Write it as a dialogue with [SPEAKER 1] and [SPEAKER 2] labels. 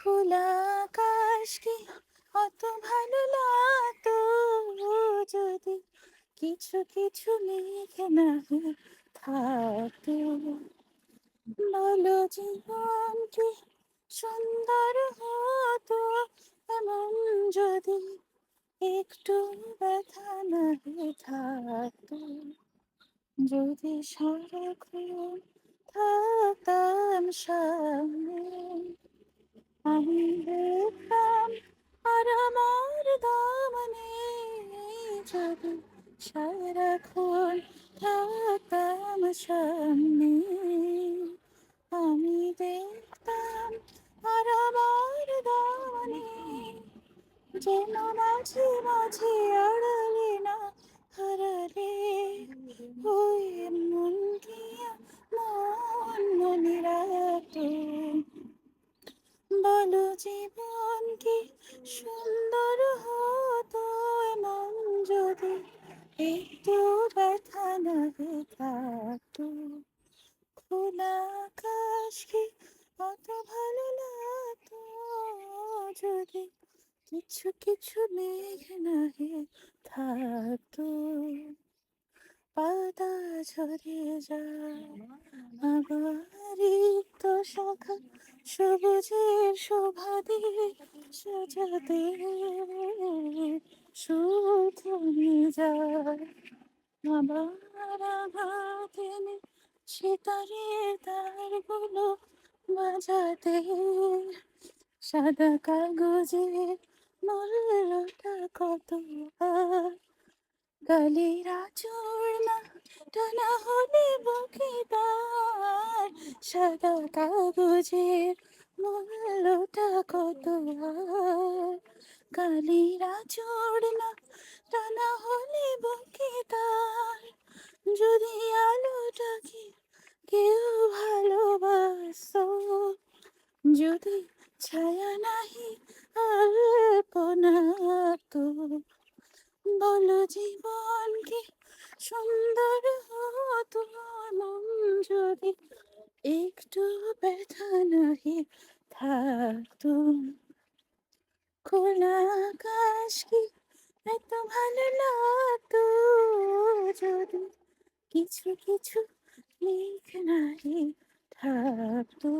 [SPEAKER 1] খোলা আকাশ কি অত ভালো লাগতো যদি কিছু কিছু মেঘ নাহি থাকতো। বলো জীবন কি সুন্দর হতো এমন যদি একটু ব্যথা নাহি থাকতো। যদি সারাক্ষণ থাকতাম সামনে আমি দেখতাম আর আমার দামনে যদি সারাক্ষণ থাকতাম সামনে আমি দেখতাম আর আমার দামনে যেন মাঝে মাঝে আড়ালে না হারালে ওই মন গিয়া মন মনে রাখে। বলো জীবন কি সুন্দর হতো এমন যদি একটু ব্যথা নাহি থাকতো। খোলা আকাশ কি অত ভালো লাগতো যদি কিছু কিছু মেঘ নাহি থাকতো। পাতা ঝরে যায় আবার তো শাখা সবুজের শোভা দিয়ে সাজাতে শুধু যায় আবার আঘাত এনে সেতারের তারগুলো বাজাতে সাদা কাগজে মূল্যটা কত আর গালির আঁচড় না টানা হলে বুকে তার সাদা কাগজের মূল্যটা কত আর গালির আঁচড় না টানা হলে বুকে তার যদি আলোটাকে কেউ ভালোবাসতো যদি ছায়া নাহি আলপনা তো বলো জীবন কি সুন্দর হতো মন যদি একটু ব্যথা নাহি থাকতো। খোলা আকাশ কি এত ভালো লাগতো যদি কিছু কিছু মেঘ নাহি থাকতো।